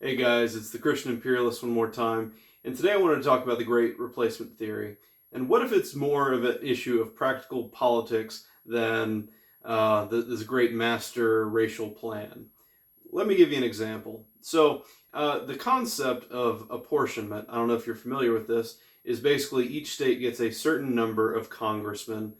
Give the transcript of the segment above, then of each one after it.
Hey guys, it's the Christian Imperialist one more time, and today I wanted to talk about the Great Replacement Theory. And what if it's more of an issue of practical politics than this great master racial plan? Let me give you an example. So, the concept of apportionment, I don't know if you're familiar with this, is basically each state gets a certain number of congressmen.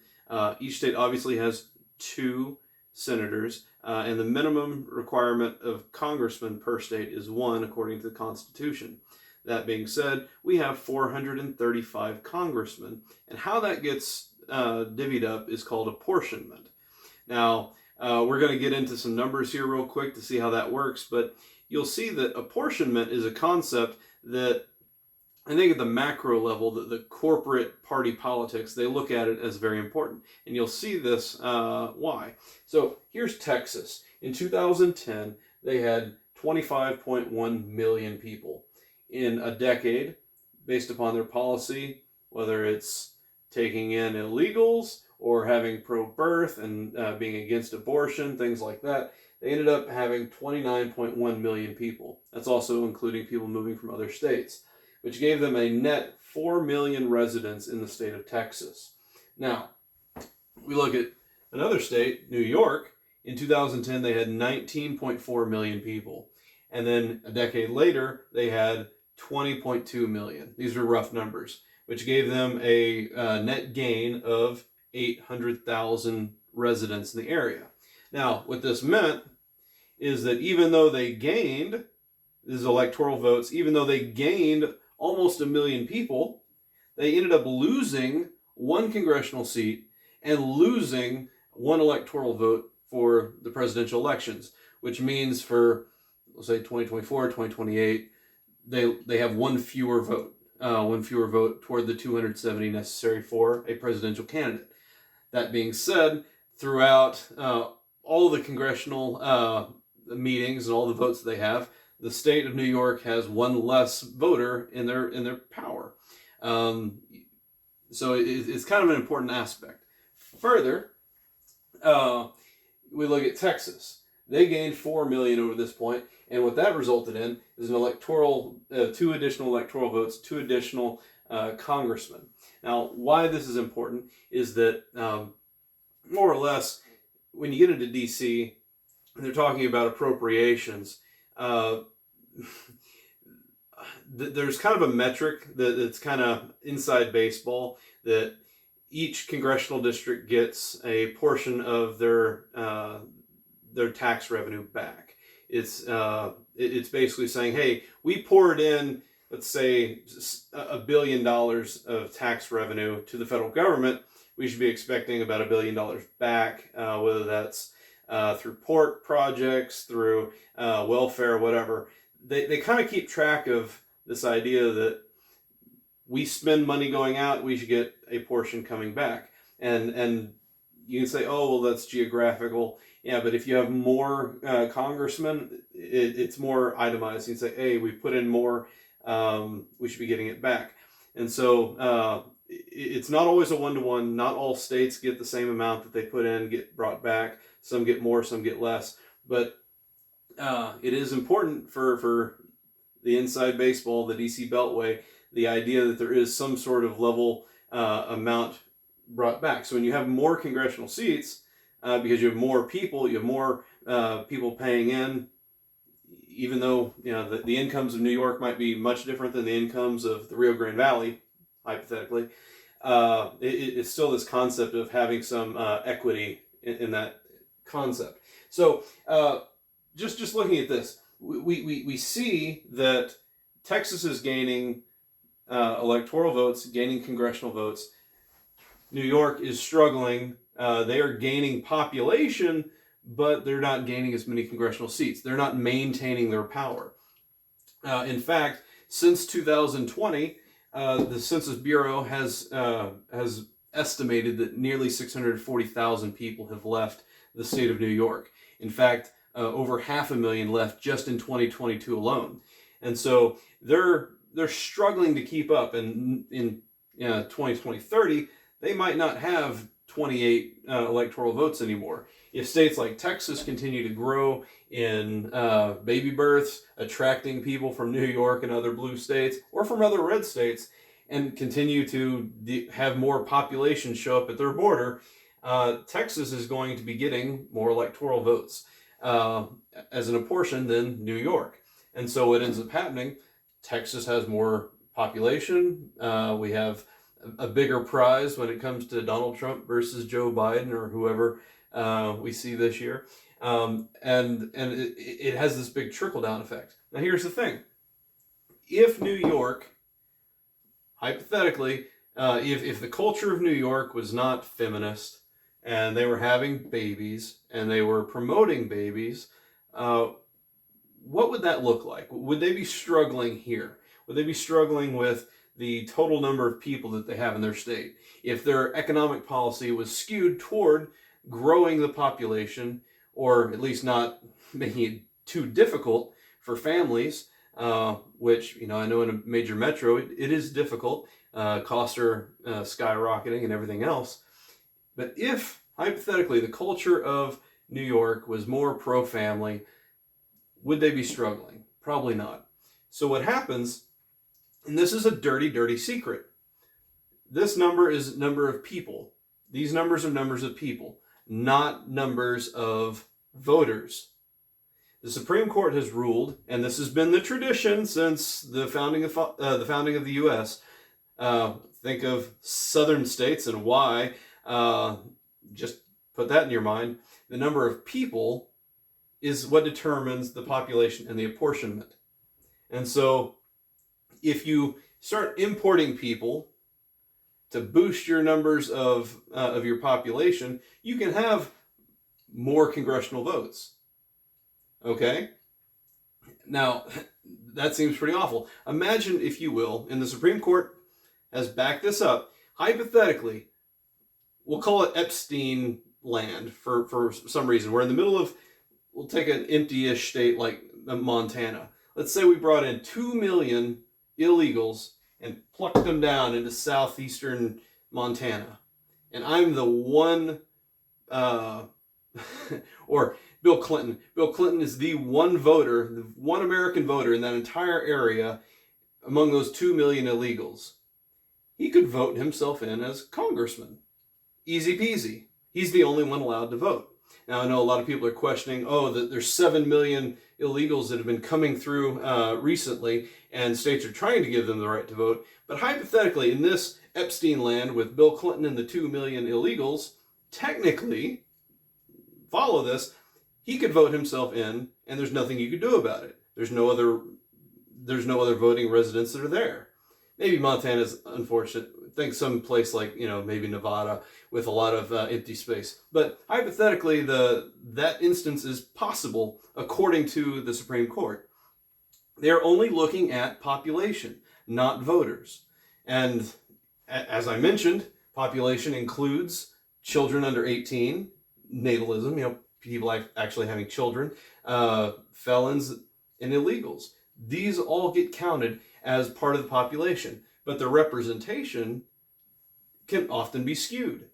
Each state obviously has two senators, and the minimum requirement of congressmen per state is one, according to the Constitution. That being said, we have 435 congressmen, and how that gets divvied up is called apportionment. Now, we're going to get into some numbers here real quick to see how that works, but you'll see that apportionment is a concept that I think at the macro level, the corporate party politics, they look at it as very important. And you'll see this why. So here's Texas. In 2010, they had 25.1 million people. In a decade, based upon their policy, whether it's taking in illegals or having pro-birth and being against abortion, things like that, they ended up having 29.1 million people. That's also including people moving from other states, which gave them a net 4 million residents in the state of Texas. Now, we look at another state, New York. In 2010, they had 19.4 million people. And then a decade later, they had 20.2 million. These are rough numbers, which gave them a net gain of 800,000 residents in the area. Now, what this meant is that even though they gained, this is electoral votes, even though they gained almost 1 million people, they ended up losing one congressional seat and losing one electoral vote for the presidential elections, which means for, let's say, 2024, 2028, they have one fewer vote toward the 270 necessary for a presidential candidate. That being said, throughout all the congressional meetings and all the votes that they have, the state of New York has one less voter in their power. So it's kind of an important aspect. Further, we look at Texas. They gained 4 million over this point, and what that resulted in is two additional electoral votes, two additional congressmen. Now, why this is important is that more or less, when you get into D.C., they're talking about appropriations. There's kind of a metric that's kind of inside baseball, that each congressional district gets a portion of their tax revenue back. It's basically saying, hey, we poured in, let's say, $1 billion of tax revenue to the federal government. We should be expecting about $1 billion back, whether that's through port projects, through welfare, whatever. They kind of keep track of this idea that we spend money going out, we should get a portion coming back. And you can say, oh, well, that's geographical. Yeah, but if you have more congressmen, it's more itemized. You can say, hey, we put in more, we should be getting it back. And so it's not always a one-to-one. Not all states get the same amount that they put in, get brought back. Some get more, some get less. But it is important for the inside baseball, the DC Beltway, the idea that there is some sort of level amount brought back. So when you have more congressional seats, because you have more people, you have more people paying in, even though the incomes of New York might be much different than the incomes of the Rio Grande Valley, hypothetically, it's still this concept of having some equity in that concept. So just looking at this, we see that Texas is gaining electoral votes, gaining congressional votes. New York is struggling. They are gaining population, but they're not gaining as many congressional seats. They're not maintaining their power. In fact, since 2020, the Census Bureau has estimated that nearly 640,000 people have left the state of New York. In fact, over 500,000 left just in 2022 alone. And so they're struggling to keep up. And in 2030, they might not have 28 electoral votes anymore. If states like Texas continue to grow in baby births, attracting people from New York and other blue states or from other red states, and continue to have more population show up at their border, Texas is going to be getting more electoral votes as an apportion than New York. And so what ends up happening, Texas has more population. We have a bigger prize when it comes to Donald Trump versus Joe Biden or whoever we see this year. And it has this big trickle-down effect. Now here's the thing. If New York, hypothetically, if the culture of New York was not feminist and they were having babies and they were promoting babies, what would that look like? Would they be struggling here? Would they be struggling with the total number of people that they have in their state? If their economic policy was skewed toward growing the population, or at least not making it too difficult for families, which, I know in a major metro, it is difficult. Costs are skyrocketing and everything else. But if, hypothetically, the culture of New York was more pro-family, would they be struggling? Probably not. So what happens, and this is a dirty, dirty secret. This number is number of people. These numbers are numbers of people, not numbers of voters. The Supreme Court has ruled, and this has been the tradition since the founding of the U.S. Think of southern states and why. Just put that in your mind. The number of people is what determines the population and the apportionment. And so if you start importing people to boost your numbers of your population, you can have more congressional votes. Okay? Now, that seems pretty awful. Imagine, if you will, and the Supreme Court has backed this up, hypothetically, we'll call it Epstein land for some reason. We're in the middle of, we'll take an empty-ish state like Montana. Let's say we brought in 2 million illegals and plucked them down into southeastern Montana. And I'm the one, or Bill Clinton. Bill Clinton is the one voter, the one American voter in that entire area among those 2 million illegals. He could vote himself in as congressman. Easy peasy. He's the only one allowed to vote. Now, I know a lot of people are questioning, that there's 7 million illegals that have been coming through recently, and states are trying to give them the right to vote. But hypothetically, in this Epstein land with Bill Clinton and the 2 million illegals, technically, follow this, he could vote himself in, and there's nothing you could do about it. There's no other voting residents that are there. Maybe Montana's unfortunate. Think some place like, maybe Nevada with a lot of empty space. But hypothetically, that instance is possible according to the Supreme Court. They're only looking at population, not voters. And as I mentioned, population includes children under 18, natalism, people actually having children, felons, and illegals. These all get counted as part of the population, but the representation can often be skewed.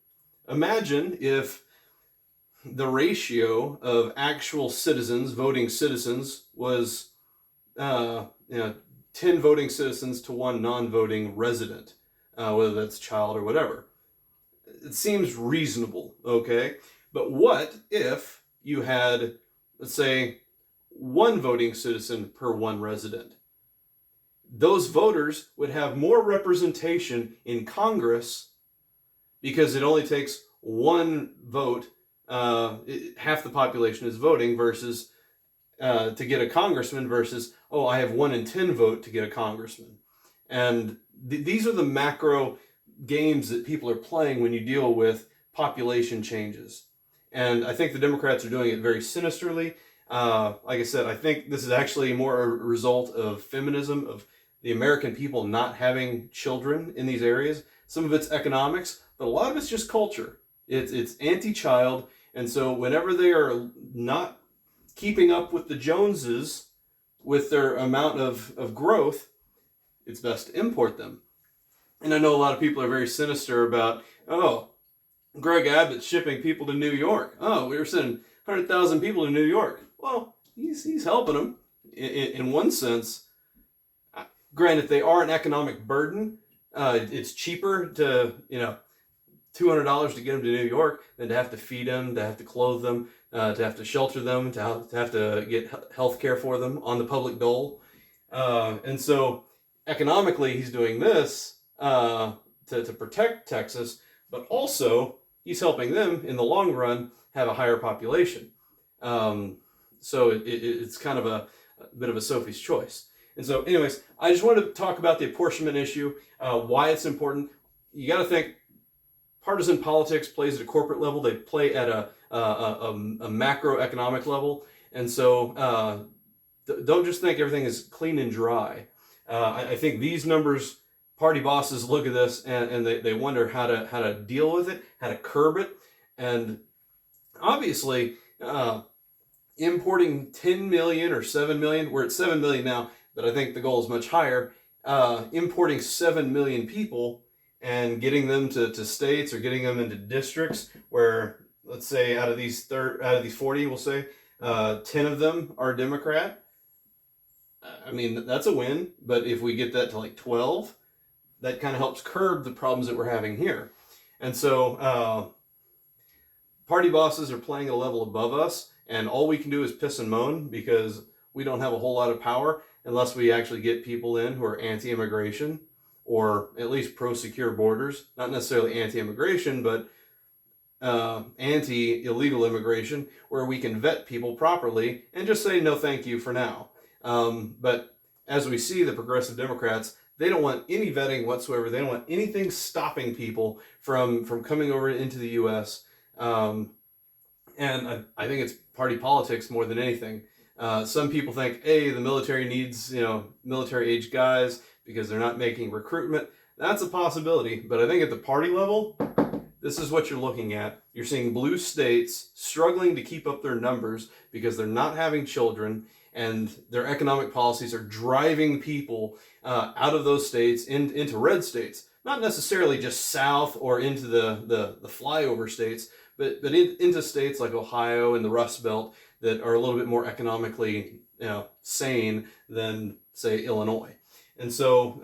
Imagine if the ratio of actual citizens, voting citizens, was 10 voting citizens to 1 non-voting resident, whether that's child or whatever. It seems reasonable, okay? But what if you had, let's say, 1 voting citizen per 1 resident? Those voters would have more representation in Congress because it only takes 1 vote. Half the population is voting versus to get a congressman versus, I have 1 in 10 vote to get a congressman. And these are the macro games that people are playing when you deal with population changes. And I think the Democrats are doing it very sinisterly. Like I said, I think this is actually more a result of feminism, of the American people not having children in these areas. Some of it's economics, but a lot of it's just culture. It's anti-child, and so whenever they are not keeping up with the Joneses with their amount of growth, it's best to import them. And I know a lot of people are very sinister about, Greg Abbott's shipping people to New York. Oh, we were sending 100,000 people to New York. Well, he's helping them in one sense. Granted, they are an economic burden. It's cheaper to, $200 to get them to New York than to have to feed them, to have to clothe them, to have to shelter them, to have to get health care for them on the public dole. And so economically, he's doing this to protect Texas, but also he's helping them in the long run have a higher population. So it's kind of a bit of a Sophie's choice. And so anyways, I just wanted to talk about the apportionment issue, why it's important. You got to think partisan politics plays at a corporate level. They play at a macroeconomic level. And so don't just think everything is clean and dry. I think these numbers, party bosses look at this and they wonder how to deal with it, how to curb it. And obviously, importing 10 million or 7 million, we're at 7 million now, but I think the goal is much higher. Importing 7 million people and getting them to states or getting them into districts where, let's say, out of these 40, we'll say 10 of them are Democrat. I mean, that's a win. But if we get that to like 12, that kind of helps curb the problems that we're having here. And so party bosses are playing a level above us, and all we can do is piss and moan because we don't have a whole lot of power unless we actually get people in who are anti-immigration or at least pro-secure borders. Not necessarily anti-immigration, but anti-illegal immigration, where we can vet people properly and just say no thank you for now. But as we see, the progressive Democrats, they don't want any vetting whatsoever. They don't want anything stopping people from coming over into the U.S. And I think it's party politics more than anything. Some people think, hey, the military needs, military-age guys because they're not making recruitment. That's a possibility. But I think at the party level, this is what you're looking at. You're seeing blue states struggling to keep up their numbers because they're not having children, and their economic policies are driving people out of those states into red states. Not necessarily just south or into the flyover states, but into states like Ohio and the Rust Belt that are a little bit more economically sane than, say, Illinois. And so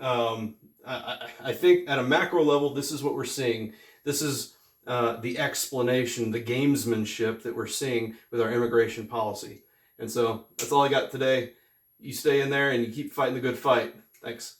I think at a macro level, this is what we're seeing. This is the explanation, the gamesmanship that we're seeing with our immigration policy. And so that's all I got today. You stay in there and you keep fighting the good fight. Thanks.